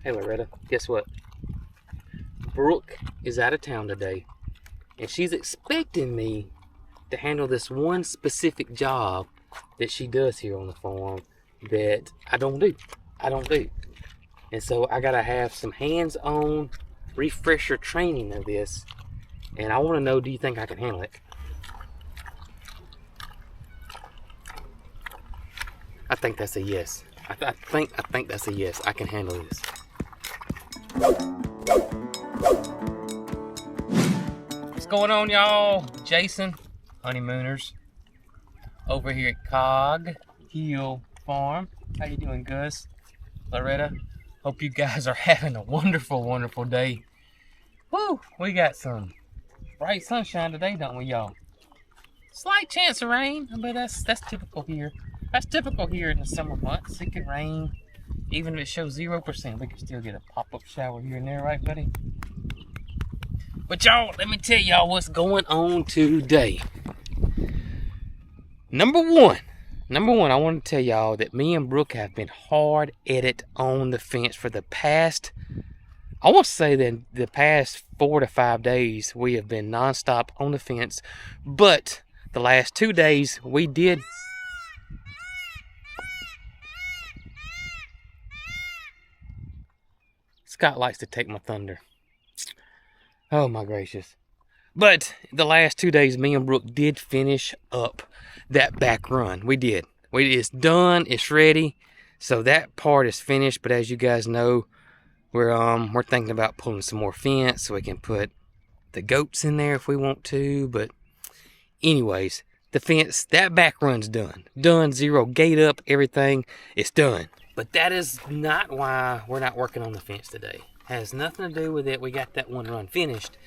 Hey Loretta, guess what? Brooke is out of town today, and she's expecting me to handle this one specific job that she does here on the farm that I don't do. I don't do. And so I gotta have some hands-on refresher training of this. And I wanna know, do you think I can handle it? I think that's a yes. I think that's a yes. I can handle this. What's going on, y'all? Jason, honeymooners, over here at Cog Hill Farm. How you doing, Gus? Loretta? Hope you guys are having a wonderful, wonderful day. Woo! We got some bright sunshine today, don't we, y'all? Slight chance of rain, but that's typical here. That's typical here in the summer months. It can rain, even if it shows 0%. We can still get a pop-up shower here and there, right, buddy? But y'all, let me tell y'all what's going on today. Number one, I want to tell y'all that me and Brooke have been hard at it on the fence for the past, I want to say that the past 4 to 5 days we have been nonstop on the fence. But the last 2 days we did. Scott likes to take my thunder. Oh my gracious. But the last 2 days, me and Brooke did finish up that back run. We did. It's done. It's ready. So that part is finished. But as you guys know, we're thinking about pulling some more fence so we can put the goats in there if we want to. But anyways, the fence, that back run's done. Done. Zero gate up. Everything. It's done. But that is not why we're not working on the fence today. Has nothing to do with it. We got that one run finished.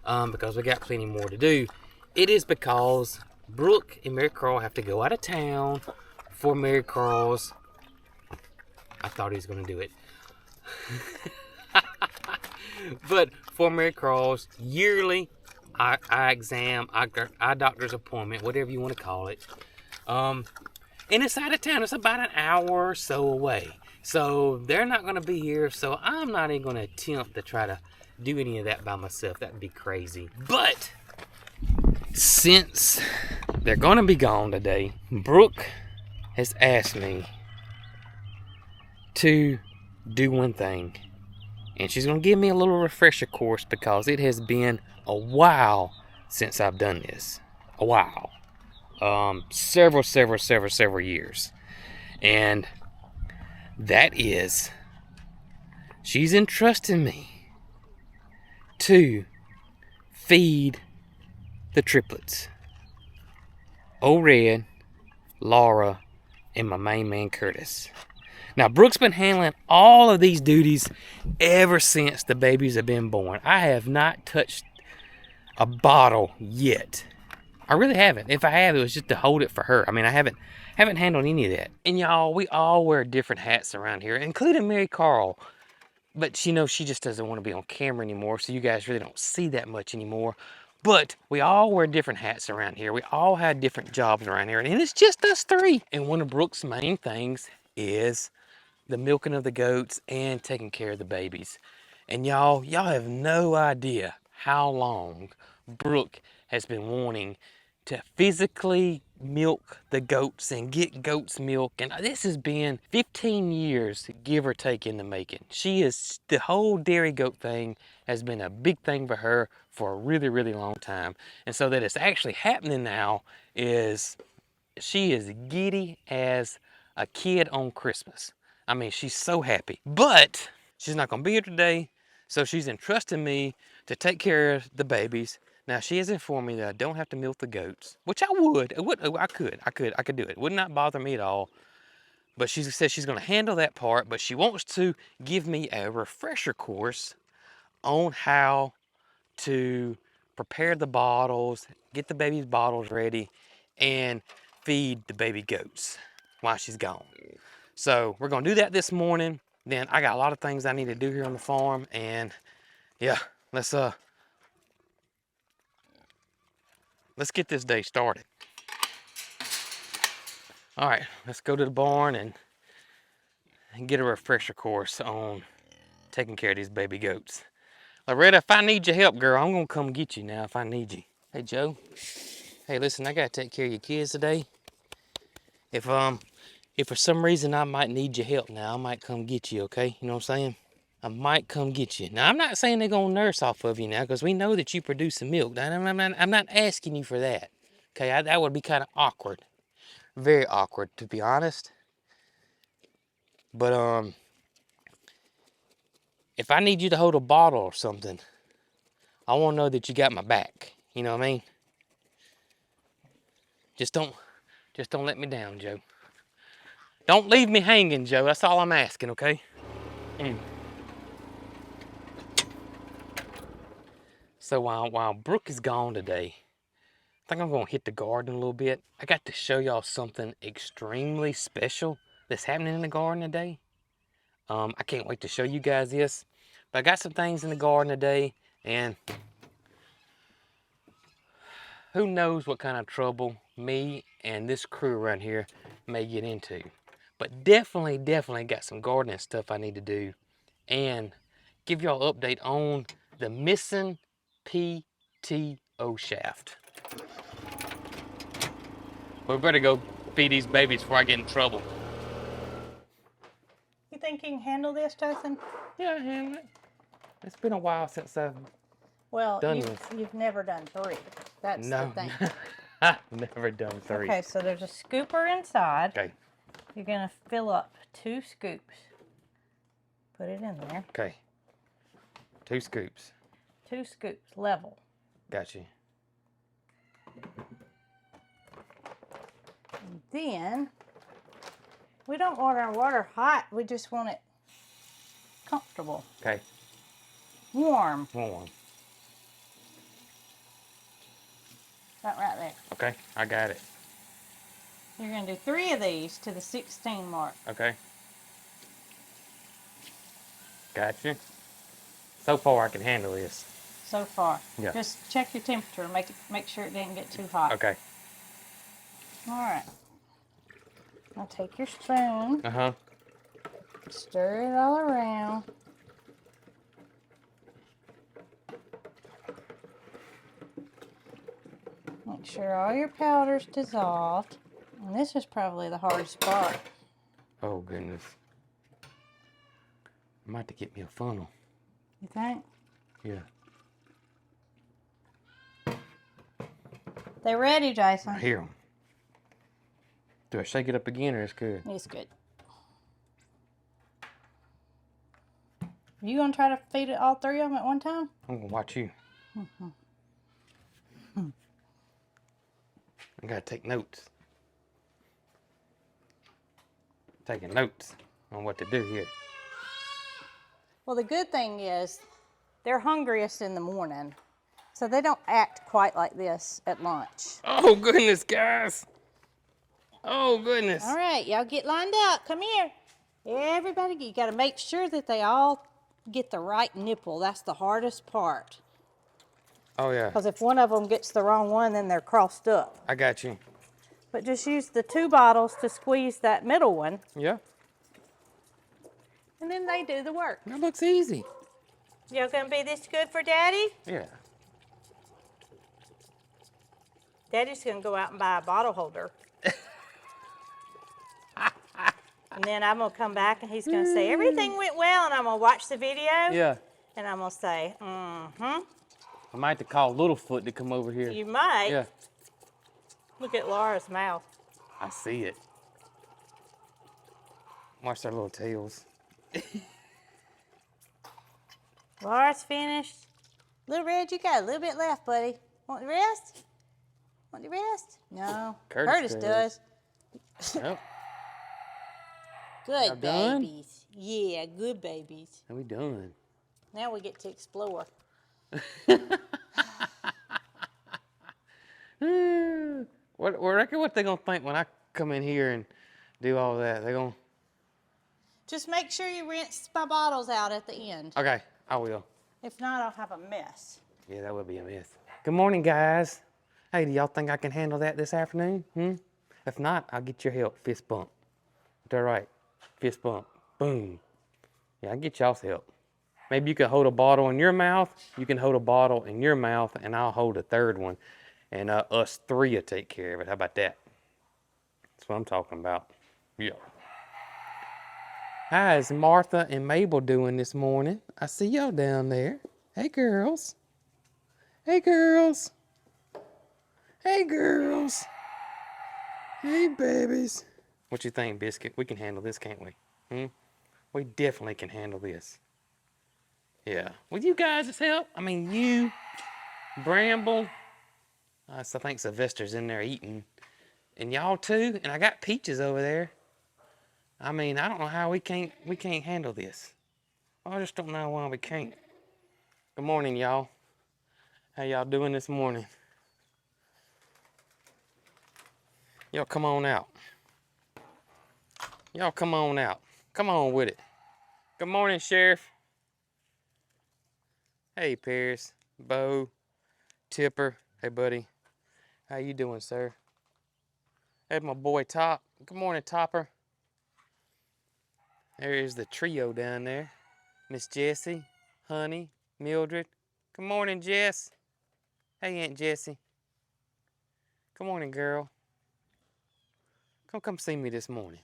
Because we got plenty more to do. It is because Brooke and Mary Carl have to go out of town for Mary Carl's. I thought he was going to do it. But for Mary Carl's yearly eye exam, eye doctor's appointment, whatever you want to call it. And it's out of town. It's about an hour or so away. So they're not going to be here. So I'm not even going to attempt to try to do any of that by myself. That'd be crazy. But since they're going to be gone today, Brooke has asked me to do one thing. And she's going to give me a little refresher course because it has been a while since I've done this. A while. Several years. And that is, she's entrusting me to feed the triplets. O-Red, Laura, and my main man Curtis. Now, Brooke's been handling all of these duties ever since the babies have been born. I have not touched a bottle yet. I really haven't. If I have, it was just to hold it for her. I mean, I haven't handled any of that. And y'all, we all wear different hats around here, including Mary Carl. But she knows she just doesn't want to be on camera anymore, so you guys really don't see that much anymore. But we all wear different hats around here. We all have different jobs around here, and it's just us three. And one of Brooke's main things is the milking of the goats and taking care of the babies. And y'all have no idea how long Brooke has been wanting to physically milk the goats and get goat's milk, and this has been 15 years, give or take, in the making. The whole dairy goat thing has been a big thing for her for a really long time. And so that it's actually happening now is she is giddy as a kid on Christmas. I mean, she's so happy. But she's not gonna be here today, so she's entrusting me to take care of the babies. Now, she has informed me that I don't have to milk the goats, which I would. I could do it. It would not bother me at all. But she says she's going to handle that part, but she wants to give me a refresher course on how to prepare the bottles, get the baby's bottles ready, and feed the baby goats while she's gone. So we're going to do that this morning. Then I got a lot of things I need to do here on the farm, and yeah, let's get this day started. All right, let's go to the barn and get a refresher course on taking care of these baby goats. Loretta, if I need your help, girl, I'm gonna come get you now if I need you. Hey, Joe. Hey, listen, I gotta take care of your kids today. If for some reason I might need your help now, I might come get you, okay? You know what I'm saying? I might come get you. Now, I'm not saying they're gonna nurse off of you now, because we know that you produce some milk. I'm not asking you for that. Okay, that would be kind of awkward. Very awkward, to be honest. But if I need you to hold a bottle or something, I want to know that you got my back. You know what I mean? Just don't let me down, Joe. Don't leave me hanging, Joe. That's all I'm asking, okay? So while Brooke is gone today, I think I'm gonna hit the garden a little bit. I got to show y'all something extremely special that's happening in the garden today. I can't wait to show you guys this. But I got some things in the garden today, and who knows what kind of trouble me and this crew around here may get into. But definitely got some gardening stuff I need to do, and give y'all an update on the missing PTO shaft. We better go feed these babies before I get in trouble. You think you can handle this, Jason? Yeah, I handle it. It's been a while since I've done this. You've never done 3. That's the thing. I've never done 3. Okay, so there's a scooper inside. Okay. You're gonna fill up 2 scoops. Put it in there. Okay. 2 scoops. 2 scoops, level. Got you. And then, we don't want our water hot. We just want it comfortable. Okay. Warm. Warm. Right there. Okay, I got it. You're gonna do 3 of these to the 16 mark. Okay. Got you. So far, I can handle this. So far. Yeah. Just check your temperature. Make sure it didn't get too hot. Okay. All right. Now take your spoon. Uh-huh. Stir it all around. Make sure all your powder's dissolved. And this is probably the hardest part. Oh, goodness. I might have to get me a funnel. You think? Yeah. They ready, Jason? I hear them. Do I shake it up again, or it's good? It's good. You gonna try to feed it all 3 of them at one time? I'm gonna watch you. I gotta take notes. Taking notes on what to do here. Well, the good thing is they're hungriest in the morning, so they don't act quite like this at lunch. Oh, goodness, guys. Oh, goodness. All right, y'all get lined up. Come here. Everybody, you got to make sure that they all get the right nipple. That's the hardest part. Oh, yeah. Because if one of them gets the wrong one, then they're crossed up. I got you. But just use the 2 bottles to squeeze that middle one, Yeah. and then they do the work. That looks easy. Y'all gonna be this good for Daddy? Yeah. Daddy's gonna go out and buy a bottle holder. And then I'm gonna come back and he's gonna say, everything went well, and I'm gonna watch the video. Yeah. And I'm gonna say, mm-hmm. I might have to call Littlefoot to come over here. You might. Yeah. Look at Laura's mouth. I see it. Watch their little tails. Laura's finished. Little Red, you got a little bit left, buddy. Want the rest? Want the rest? No. Curtis does. Yep. Good Y'all done? babies. Yeah, good babies. Are we done? Now we get to explore. What reckon what they gonna think when I come in here and do all that? They gonna. Just make sure you rinse my bottles out at the end. Okay, I will. If not, I'll have a mess. Yeah, that would be a mess. Good morning, guys. Hey, do y'all think I can handle that this afternoon? If not, I'll get your help. Fist bump. Is that right? Fist bump. Boom. Yeah, I'll get y'all's help. Maybe you could hold a bottle in your mouth, you can hold a bottle in your mouth, and I'll hold a third one. And us three will take care of it. How about that? That's what I'm talking about. Yeah. How's Martha and Mabel doing this morning? I see y'all down there. Hey, girls. Hey, girls. Hey, girls. Hey, babies. What you think, Biscuit? We can handle this, can't we? We definitely can handle this. Yeah. With you guys' help, I mean, you, Bramble, so I think Sylvester's in there eating, and y'all too, and I got Peaches over there. I mean, I don't know how we can't handle this. I just don't know why we can't. Good morning, y'all. How y'all doing this morning? Y'all come on out. Y'all come on out. Come on with it. Good morning, Sheriff. Hey, Paris, Bo, Tipper. Hey, buddy. How you doing, sir? Hey, my boy Top. Good morning, Topper. There is the trio down there. Miss Jessie, Honey, Mildred. Good morning, Jess. Hey, Aunt Jessie. Good morning, girl. Come see me this morning.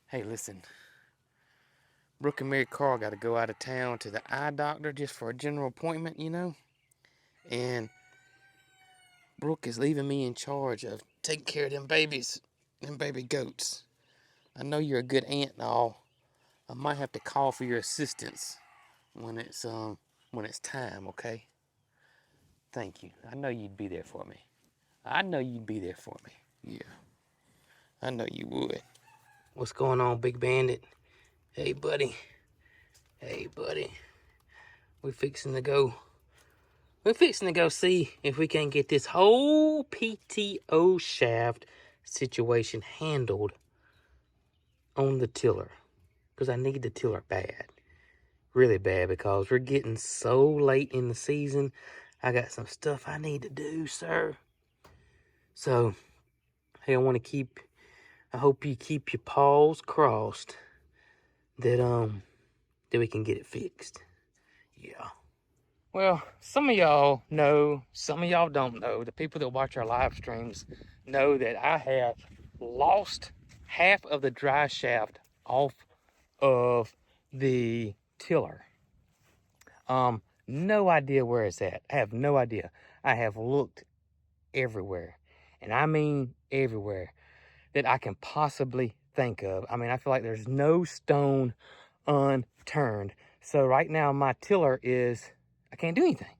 Hey, listen. Brooke and Mary Carl got to go out of town to the eye doctor just for a general appointment, you know? And Brooke is leaving me in charge of taking care of them babies, them baby goats. I know you're a good aunt and all. I might have to call for your assistance when it's time, okay? Thank you. I know you'd be there for me. I know you'd be there for me. Yeah. I know you would. What's going on, Big Bandit? Hey, buddy. Hey, buddy. We're fixing to go see if we can get this whole PTO shaft situation handled on the tiller. Because I need the tiller bad. Really bad, because we're getting so late in the season. I got some stuff I need to do, sir. So, hey, I hope you keep your paws crossed that we can get it fixed. Yeah. Well, some of y'all know, some of y'all don't know. The people that watch our live streams know that I have lost half of the dry shaft off of the tiller. No idea where it's at. I have no idea. I have looked everywhere, and I mean everywhere that I can possibly think of. I mean, I feel like there's no stone unturned. So right now my tiller is, I can't do anything.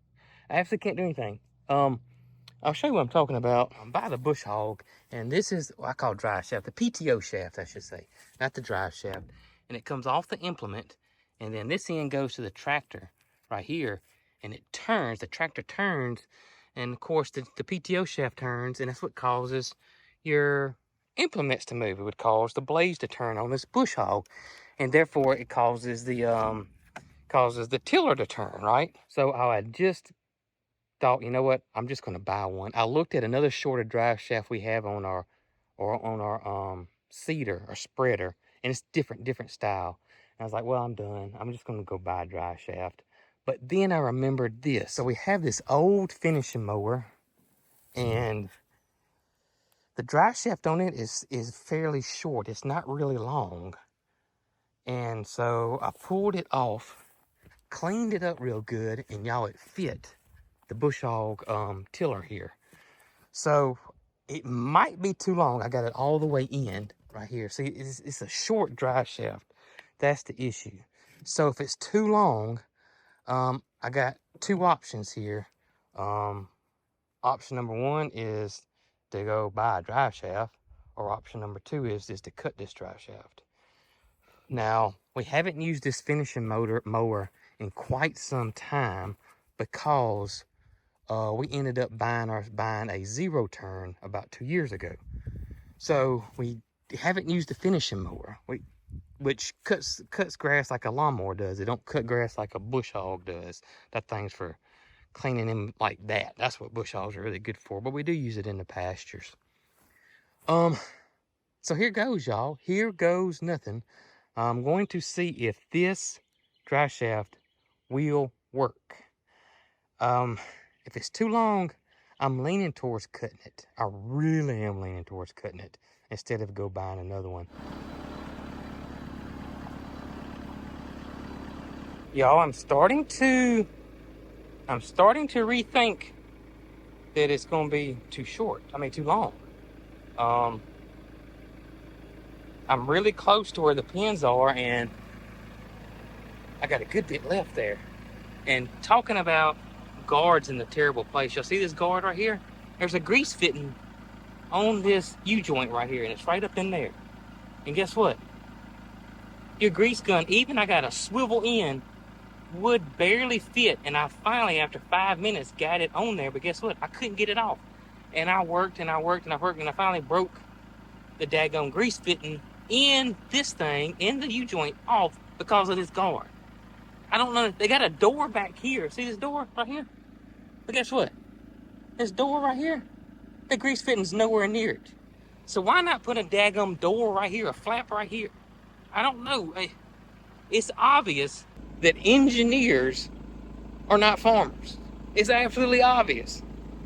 I absolutely can't do anything. I'll show you what I'm talking about. I'm by the bush hog, and this is what I call dry shaft, the PTO shaft, I should say, not the drive shaft. And it comes off the implement, and then this end goes to the tractor right here, and it turns, the tractor turns, and of course the PTO shaft turns, and that's what causes your implements to move. It would cause the blades to turn on this bush hog, and therefore it causes the tiller to turn, right? So I had just thought, you know what, I'm just going to buy one. I looked at another shorter drive shaft we have on our seeder or spreader, and it's different style. And I was like, well, I'm done. I'm just going to go buy a drive shaft. But then I remembered this. So we have this old finishing mower, and the drive shaft on it is fairly short. It's not really long. And so I pulled it off, cleaned it up real good, and y'all, it fit the bush hog tiller here. So it might be too long. I got it all the way in right here. See, it's a short drive shaft. That's the issue. So if it's too long, I got two options here. Option number one is to go buy a drive shaft, or option number two is to cut this drive shaft. Now, we haven't used this finishing mower in quite some time, because we ended up buying a zero turn about 2 years ago. So we haven't used the finishing mower, which cuts grass like a lawnmower does. It don't cut grass like a bush hog does. That thing's for cleaning them like that. That's what bush hogs are really good for. But we do use it in the pastures. So here goes, y'all. Here goes nothing. I'm going to see if this dry shaft will work. If it's too long, I'm leaning towards cutting it. I really am leaning towards cutting it instead of go buying another one. Y'all, I'm starting to rethink that it's gonna be too short. I mean, too long. I'm really close to where the pins are, and I got a good bit left there. And talking about guards in the terrible place, y'all see this guard right here? There's a grease fitting on this U-joint right here, and it's right up in there. And guess what? Your grease gun, even I got a swivel end, would barely fit. And I finally, after 5 minutes, got it on there. But guess what? I couldn't get it off. And I worked and I worked and I worked, and I finally broke the daggone grease fitting in this thing, in the U-joint, off because of this guard. I don't know. They got a door back here. See this door right here? But guess what? This door right here, the grease fitting's nowhere near it. So why not put a daggum door right here, a flap right here? I don't know. It's obvious that engineers are not farmers. It's absolutely obvious.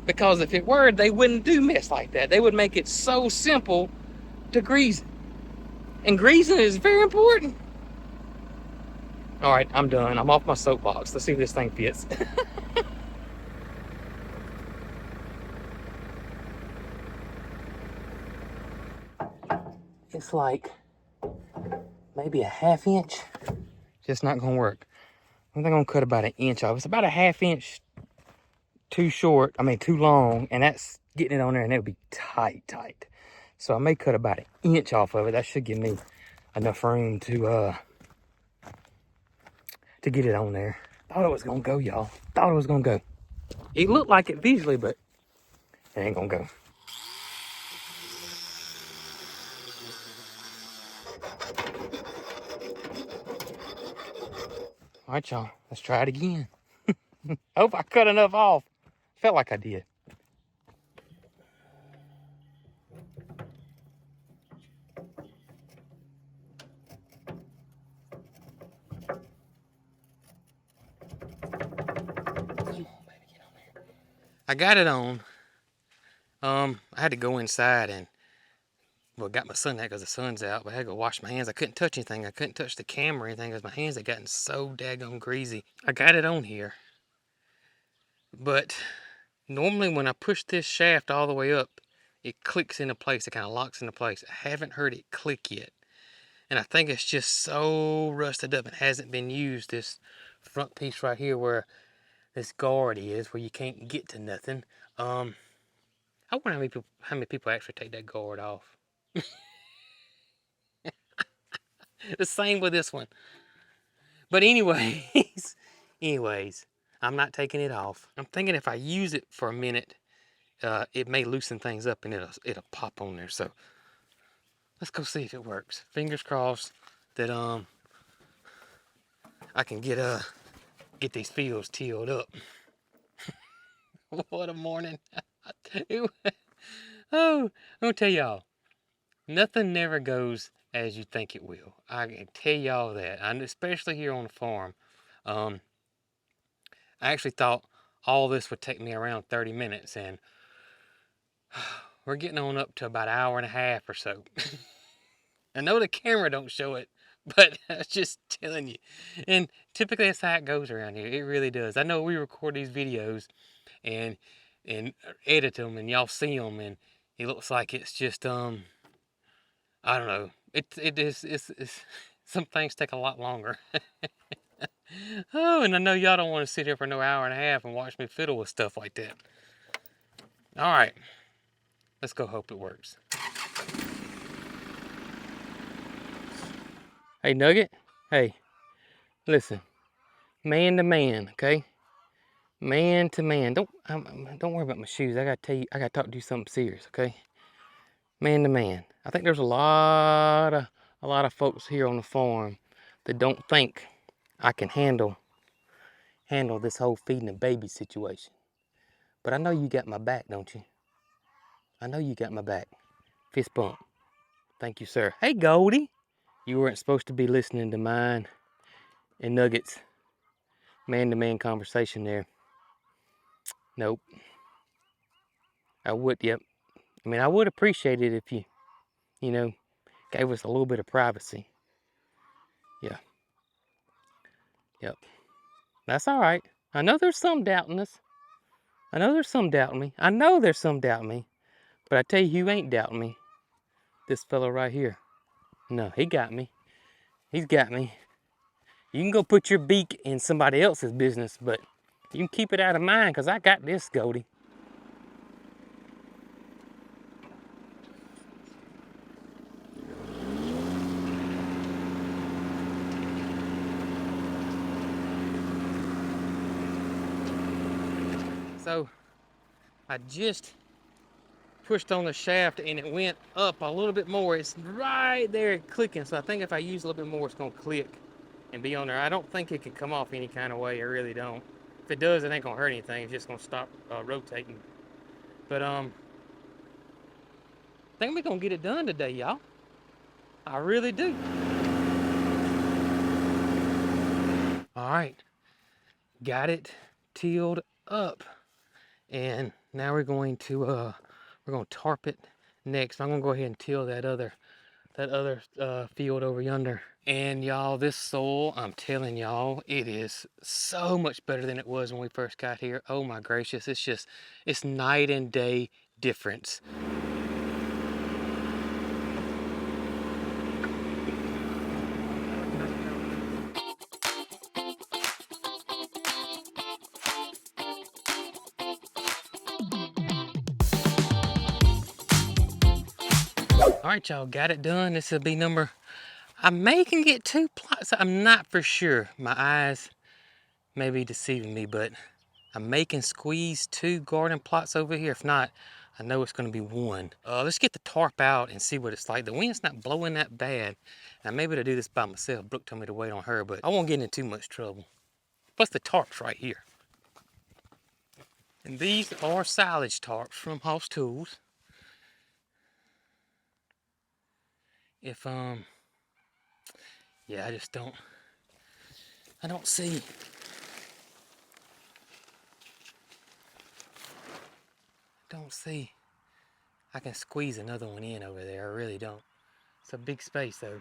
Because if it were, they wouldn't do mess like that. They would make it so simple to grease. And greasing is very important. All right, I'm done. I'm off my soapbox. Let's see if this thing fits. It's like maybe a ½ inch. Just not gonna work. I'm gonna cut about an inch off. It's about a ½ inch too short. I mean, too long, and that's getting it on there, and it'll be tight. So I may cut about an inch off of it. That should give me enough room to get it on there. Thought it was gonna go, y'all. Thought it was gonna go. It looked like it visually, but it ain't gonna go. All right, y'all. Let's try it again. Hope I cut enough off. Felt like I did. I got it on. I had to go inside and, well, got my son out because the sun's out, but I had to go wash my hands. I couldn't touch anything. I couldn't touch the camera or anything because my hands had gotten so daggone greasy. I got it on here. But normally when I push this shaft all the way up, it clicks into place. It kind of locks into place. I haven't heard it click yet. And I think it's just so rusted up. It hasn't been used. This front piece right here where this guard is, where you can't get to nothing. I wonder how many people actually take that guard off. The same with this one. But anyways, I'm not taking it off. I'm thinking if I use it for a minute, it may loosen things up and it'll pop on there. So let's go see if it works. Fingers crossed that I can get these fields tilled up. What a morning. Oh, I'm gonna tell y'all, nothing never goes as you think it will. I can tell y'all that, and especially here on the farm. I actually thought all this would take me around 30 minutes, and we're getting on up to about an hour and a half or so. I know the camera don't show it, but I'm just telling you. And typically that's how it goes around here. It really does. I know we record these videos and edit them, and y'all see them, and it looks like it's just I don't know. It's some things take a lot longer. Oh, and I know y'all don't want to sit here for no hour and a half and watch me fiddle with stuff like that. All right, let's go hope it works. Hey, Nugget. Hey, listen, man to man, okay? Man to man. Don't worry about my shoes. I gotta talk to you something serious, okay? Man to man. I think there's a lot of folks here on the farm that don't think I can handle this whole feeding a baby situation. But I know you got my back, don't you? I know you got my back. Fist bump. Thank you, sir. Hey, Goldie. You weren't supposed to be listening to mine and Nugget's man-to-man conversation there. Nope. I would, yep. I mean, I would appreciate it if you know, gave us a little bit of privacy. Yeah. Yep. That's all right. I know there's some doubting us. I know there's some doubting me. I know there's some doubting me. But I tell you who ain't doubting me. This fellow right here. No, he got me. He's got me. You can go put your beak in somebody else's business, but you can keep it out of mine, because I got this, Goldie. So I just pushed on the shaft and it went up a little bit more. It's right there clicking. So I think if I use a little bit more, it's gonna click and be on there. I don't think it can come off any kind of way. I really don't. If it does, it ain't gonna hurt anything. It's just gonna stop rotating. But I think we're gonna get it done today, y'all. I really do. All right, got it tilled up. And now we're going to tarp it next. I'm gonna go ahead and till that other field over yonder. And y'all, this soil, I'm telling y'all, it is so much better than it was when we first got here. Oh my gracious, it's night and day difference. All right, y'all, got it done. This will be number, I may can get 2 plots. I'm not for sure. My eyes may be deceiving me, but I may can squeeze 2 garden plots over here. If not, I know it's gonna be 1. Let's get the tarp out and see what it's like. The wind's not blowing that bad. I'm able to do this by myself. Brooke told me to wait on her, but I won't get into too much trouble. Plus the tarp's right here. And these are silage tarps from Hoss Tools. If yeah, I don't see. I can squeeze another one in over there. I really don't. It's a big space though.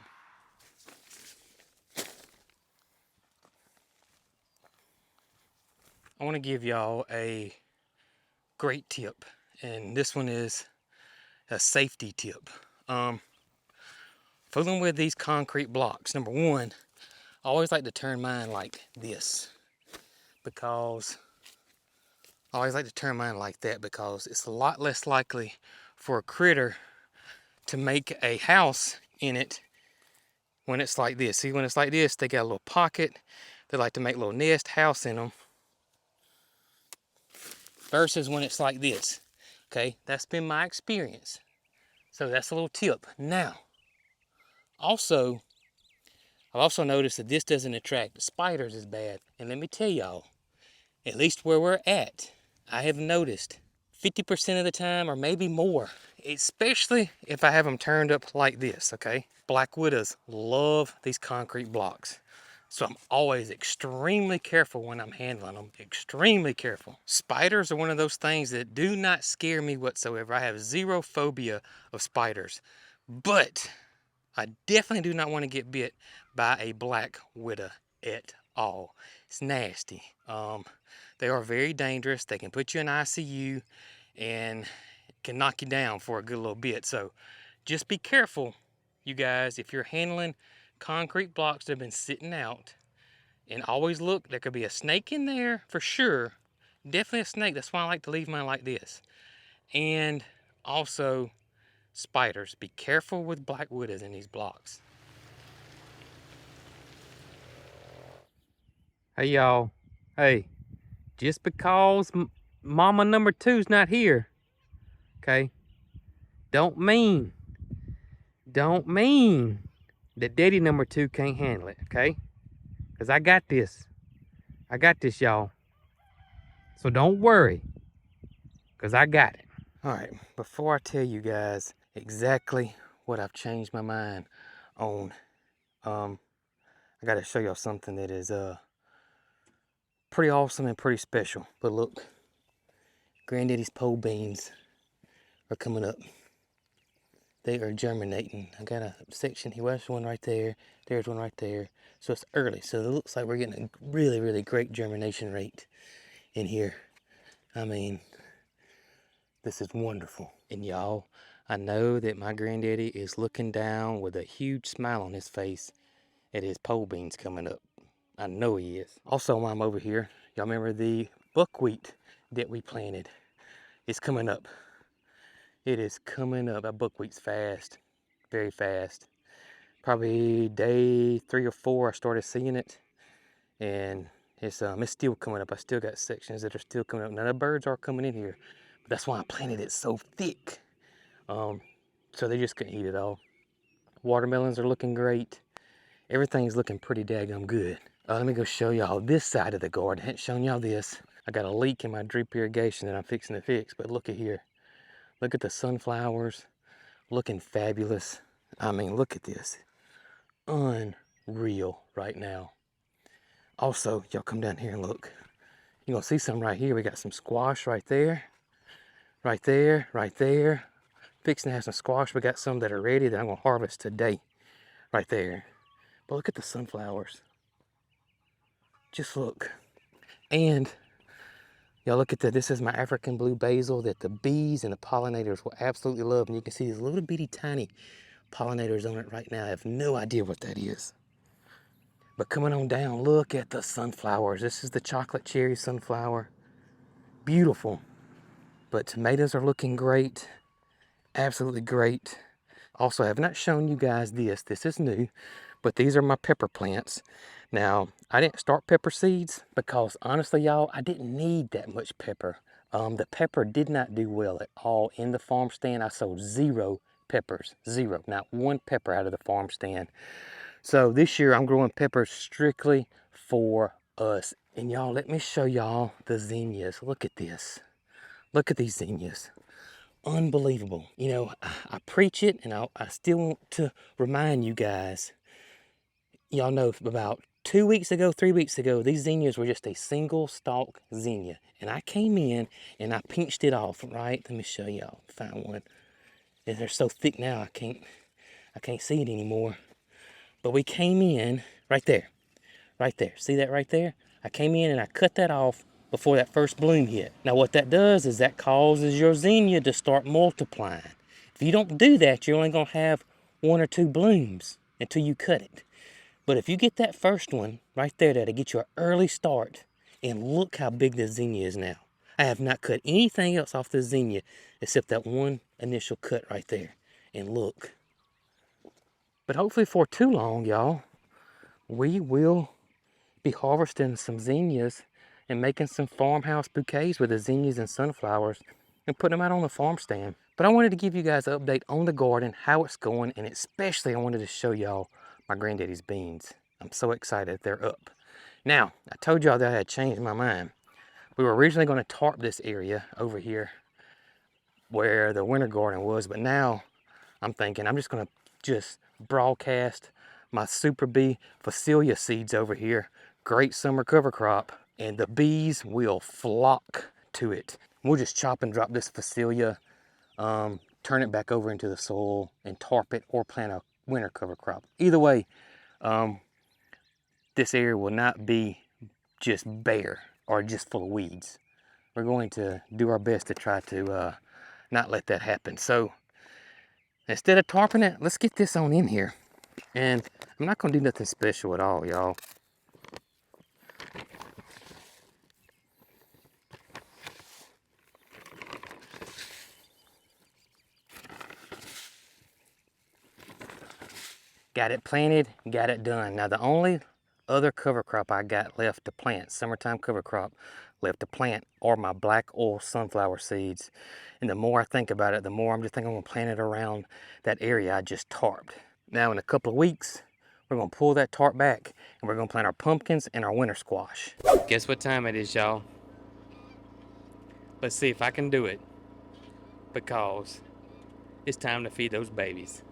I want to give y'all a great tip, and this one is a safety tip. Fooling with these concrete blocks. Number one, I always like to turn mine like this, because I always like to turn mine like that because it's a lot less likely for a critter to make a house in it when it's like this. See, when it's like this, they got a little pocket. They like to make a little nest house in them. Versus when it's like this. Okay, that's been my experience. So that's a little tip. Now, I've also noticed that this doesn't attract spiders as bad. And let me tell y'all, at least where we're at, I have noticed 50% of the time, or maybe more, especially if I have them turned up like this, okay? Black widows love these concrete blocks. So I'm always extremely careful when I'm handling them, extremely careful. Spiders are one of those things that do not scare me whatsoever. I have zero phobia of spiders, but I definitely do not want to get bit by a black widow at all. It's nasty. They are very dangerous. They can put you in ICU and can knock you down for a good little bit. So just be careful, you guys, if you're handling concrete blocks that have been sitting out. And always look, there could be a snake in there for sure. Definitely a snake. That's why I like to leave mine like this. And also spiders. Be careful with black widows in these blocks. Hey y'all. Hey, just because mama number 2's not here, okay, don't mean that daddy number 2 can't handle it, okay? Because I got this, y'all. So don't worry, because I got it. All right, before I tell you guys exactly what I've changed my mind on, I got to show y'all something that is pretty awesome and pretty special. But look, Granddaddy's pole beans are coming up. They are germinating. I got a section here. There's one right there. There's one right there. So it's early. So it looks like we're getting a really, really great germination rate in here. I mean, this is wonderful. And y'all, I know that my granddaddy is looking down with a huge smile on his face at his pole beans coming up. I know he is. Also, while I'm over here, y'all remember the buckwheat that we planted? It's coming up. It is coming up. That buckwheat's fast, very fast. Probably day 3 or 4, I started seeing it, and it's still coming up. I still got sections that are still coming up. Now the birds are coming in here, but that's why I planted it so thick, so they just couldn't eat it all. Watermelons are looking great. Everything's looking pretty daggum good. Let me go show y'all this side of the garden. I hadn't shown y'all this. I got a leak in my drip irrigation that I'm fixing to fix, but look at here. Look at the sunflowers, looking fabulous. I mean, look at this. Unreal right now. Also, y'all come down here and look. You're gonna see some right here. We got some squash right there, right there, right there. Fixing to have some squash. We got some that are ready that I'm gonna harvest today, right there. But look at the sunflowers. Just look. And y'all look at that. This is my African blue basil that the bees and the pollinators will absolutely love. And you can see these little bitty tiny pollinators on it right now. I have no idea what that is. But coming on down, look at the sunflowers. This is the chocolate cherry sunflower. Beautiful. But tomatoes are looking great. Absolutely great. Also, I have not shown you guys this. This is new, but these are my pepper plants. Now, I didn't start pepper seeds because honestly, y'all, I didn't need that much pepper. The pepper did not do well at all in the farm stand. I sold 0 peppers, 0, not 1 pepper out of the farm stand. So this year I'm growing peppers strictly for us. And y'all, let me show y'all the zinnias. Look at this. Look at these zinnias. Unbelievable. You know, I preach it, and I still want to remind you guys. Y'all know about 2 weeks ago, 3 weeks ago, these zinnias were just a single stalk zinnia. And I came in and I pinched it off, right? Let me show y'all. Find one. And they're so thick now I can't see it anymore. But we came in right there. Right there. See that right there? I came in and I cut that off before that first bloom hit. Now what that does is that causes your zinnia to start multiplying. If you don't do that, you're only going to have 1 or 2 blooms until you cut it. But if you get that first one right there, that'll get you an early start. And look how big the zinnia is now. I have not cut anything else off the zinnia except that one initial cut right there. And look. But hopefully for too long, y'all, we will be harvesting some zinnias and making some farmhouse bouquets with the zinnias and sunflowers and putting them out on the farm stand. But I wanted to give you guys an update on the garden, how it's going, and especially I wanted to show y'all my granddaddy's beans. I'm so excited they're up. Now, I told y'all that I had changed my mind. We were originally going to tarp this area over here where the winter garden was, but now I'm thinking I'm just going to broadcast my Super Bee Phacelia seeds over here. Great summer cover crop, and the bees will flock to it. We'll just chop and drop this Phacelia, turn it back over into the soil and tarp it or plant a winter cover crop. Either way, this area will not be just bare or just full of weeds. We're going to do our best to try to not let that happen. So instead of tarping it, let's get this on in here. And I'm not gonna do nothing special at all, y'all. Got it planted, got it done. Now the only other cover crop I got left to plant, summertime cover crop left to plant, are my black oil sunflower seeds. And the more I think about it, the more I'm just thinking I'm gonna plant it around that area I just tarped. Now in a couple of weeks, we're gonna pull that tarp back and we're gonna plant our pumpkins and our winter squash. Guess what time it is, y'all? Let's see if I can do it, because it's time to feed those babies.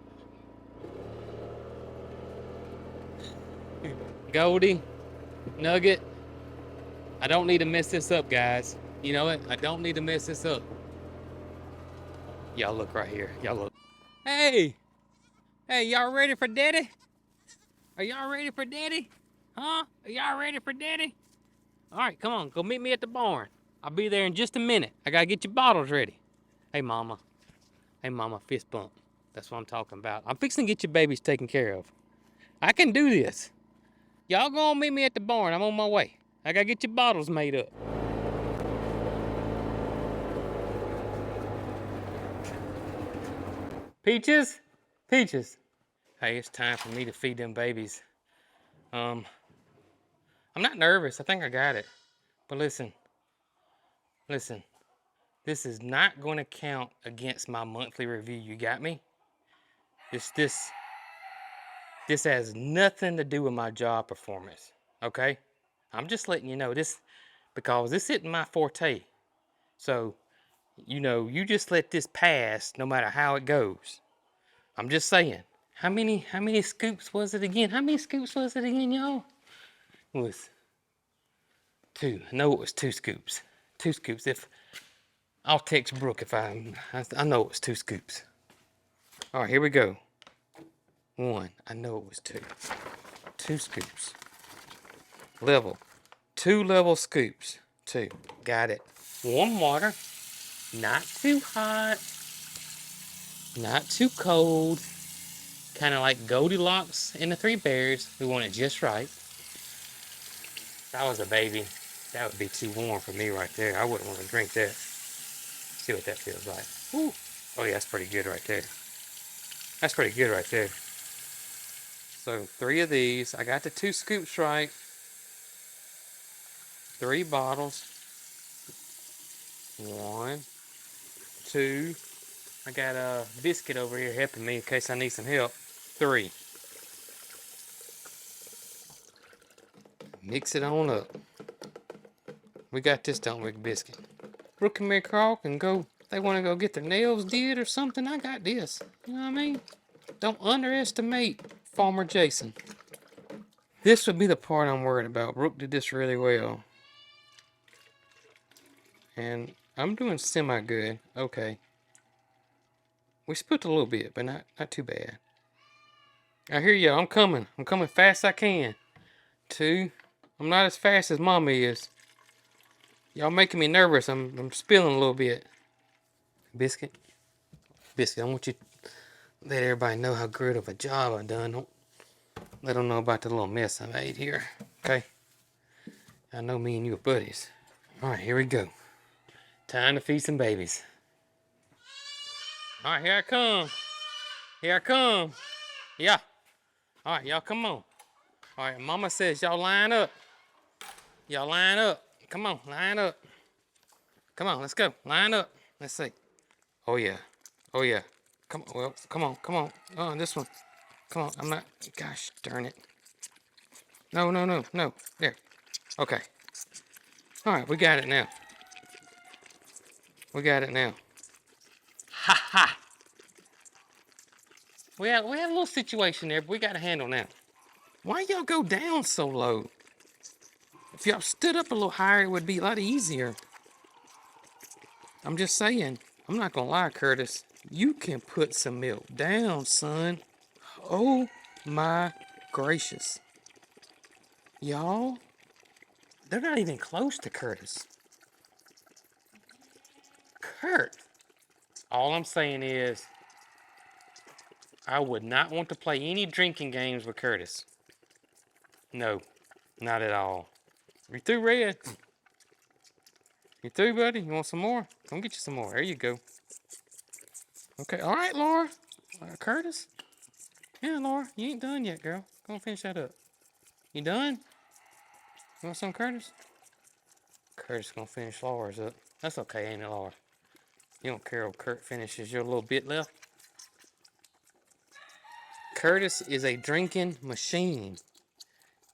Goldie, Nugget, I don't need to mess this up, guys. You know what? I don't need to mess this up. Y'all look right here. Y'all look. Hey! Hey, y'all ready for daddy? Are y'all ready for daddy? Huh? Are y'all ready for daddy? All right, come on. Go meet me at the barn. I'll be there in just a minute. I gotta get your bottles ready. Hey, mama. Hey, mama, fist bump. That's what I'm talking about. I'm fixing to get your babies taken care of. I can do this. Y'all go on meet me at the barn. I'm on my way. I gotta get your bottles made up. Peaches? Peaches. Hey, it's time for me to feed them babies. I'm not nervous. I think I got it. But listen. Listen. This is not going to count against my monthly review. You got me? This has nothing to do with my job performance. Okay? I'm just letting you know this because this isn't my forte. So, you know, you just let this pass no matter how it goes. I'm just saying. How many scoops was it again? How many scoops was it again, y'all? It was 2. I know it was 2 scoops. 2 scoops. If I'll text Brooke if I know it was 2 scoops. All right, here we go. 1. I know it was 2. 2 scoops. Level. 2 level scoops. 2. Got it. Warm water. Not too hot. Not too cold. Kind of like Goldilocks and the 3 Bears. We want it just right. If I was a baby, that would be too warm for me right there. I wouldn't want to drink that. See what that feels like. Ooh. Oh yeah, that's pretty good right there. That's pretty good right there. So 3 of these. I got the 2 scoops right. 3 bottles. 1, 2. I got a biscuit over here helping me in case I need some help. 3. Mix it on up. We got this, don't we, biscuit? Brooke and McCraw can go. They want to go get their nails did or something. I got this. You know what I mean? Don't underestimate Farmer Jason. This would be the part I'm worried about. Brooke did this really well. And I'm doing semi-good. Okay. We split a little bit, but not too bad. I hear you. I'm coming. I'm coming fast as I can. 2. I'm not as fast as Mama is. Y'all making me nervous. I'm spilling a little bit. Biscuit. Biscuit, I want you to let everybody know how good of a job I done. Don't let them know about the little mess I made here. Okay? I know me and you are buddies. Alright, here we go. Time to feed some babies. Alright, here I come. Here I come. Yeah. Alright, y'all come on. Alright, Mama says y'all line up. Y'all line up. Come on, line up. Come on, let's go. Line up. Let's see. Oh yeah. Oh yeah. Come on. Well, come on. Come on. Oh, this one. Come on. I'm not. Gosh darn it. No, no, no, no. There. Okay. All right. We got it now. We got it now. Ha ha. We had a little situation there, but we got a handle now. Why y'all go down so low? If y'all stood up a little higher, it would be a lot easier. I'm just saying. I'm not gonna lie, Curtis. You can put some milk down, son. Oh my gracious. Y'all, they're not even close to Curtis. Kurt. All I'm saying is, I would not want to play any drinking games with Curtis. No, not at all. You through, Red? You through, buddy? You want some more? Come get you some more. There you go. Okay, all right, Laura. Curtis? Yeah, Laura, you ain't done yet, girl. Go and finish that up. You done? You want some, Curtis? Curtis gonna finish Laura's up. That's okay, ain't it, Laura? You don't care if Kurt finishes your little bit left. Curtis is a drinking machine.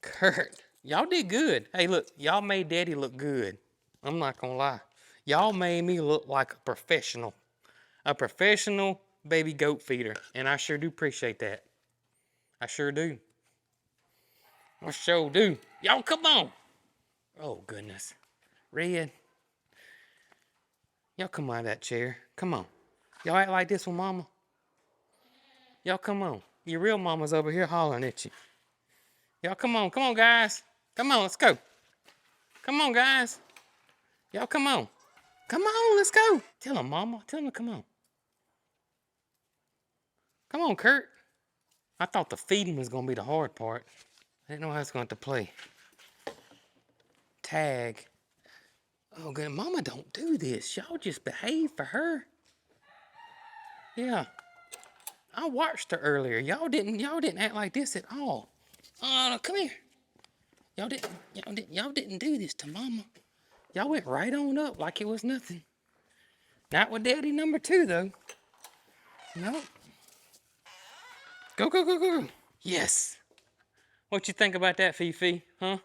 Kurt, y'all did good. Hey, look, y'all made Daddy look good. I'm not gonna lie. Y'all made me look like a professional baby goat feeder, and I sure do appreciate that. I sure do. I sure do. Y'all come on. Oh, goodness. Red, y'all come out of that chair. Come on. Y'all act like this with mama. Y'all come on. Your real mama's over here hollering at you. Y'all come on. Come on, guys. Come on, let's go. Come on, guys. Y'all come on. Come on, let's go. Tell him, mama. Tell him to come on. Come on, Kurt. I thought the feeding was going to be the hard part. I didn't know how I was going to play. Tag. Oh, good. Mama don't do this. Y'all just behave for her. Yeah. I watched her earlier. Y'all didn't act like this at all. Oh, no, come here. Y'all didn't do this to mama. Y'all went right on up like it was nothing. Not with daddy number 2 though. No. Go, go, go, go, go. Yes. What you think about that, Fifi? Huh?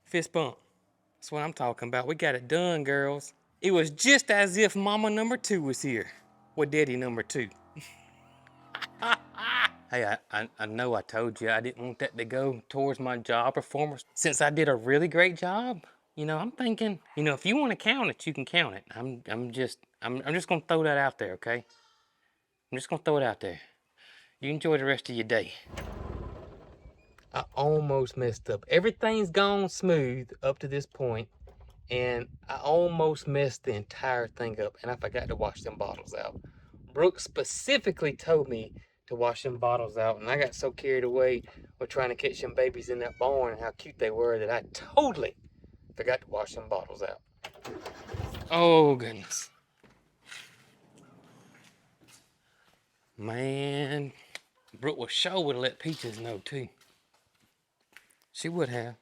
Fist bump. That's what I'm talking about. We got it done, girls. It was just as if mama number 2 was here with daddy number 2. Hey, I know I told you I didn't want that to go towards my job performance. Since I did a really great job, I'm thinking, if you want to count it, you can count it. I'm just gonna throw that out there, okay? I'm just gonna throw it out there. You enjoy the rest of your day. I almost messed up. Everything's gone smooth up to this point, and I almost messed the entire thing up, and I forgot to wash them bottles out. Brooke specifically told me to wash them bottles out, and I got so carried away with trying to catch them babies in that barn and how cute they were that I totally forgot to wash them bottles out. Oh, goodness. Man, Brooke would sure would have let Peaches know, too. She would have.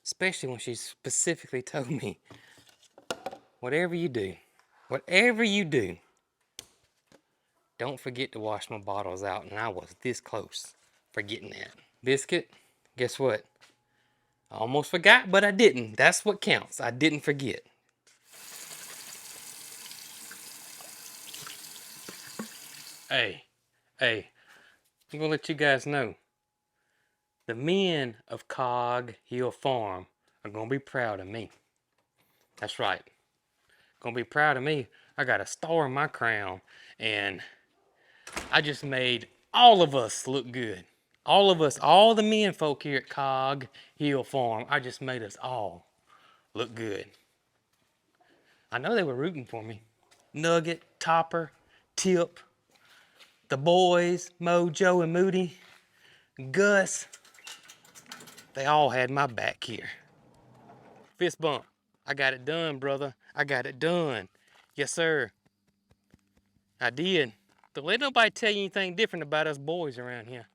Especially when she specifically told me, whatever you do, don't forget to wash my bottles out. And I was this close forgetting that. Biscuit, guess what? I almost forgot, but I didn't. That's what counts. I didn't forget. Hey, I'm gonna let you guys know. The men of Cog Hill Farm are gonna be proud of me. That's right. Gonna be proud of me. I got a star in my crown, and I just made all of us look good. All of us, all the men folk here at Cog Hill Farm, I just made us all look good. I know they were rooting for me. Nugget, Topper, Tip, the boys, Mojo and Moody, Gus, they all had my back here. Fist bump. I got it done, brother. I got it done. Yes, sir. I did. Don't let nobody tell you anything different about us boys around here.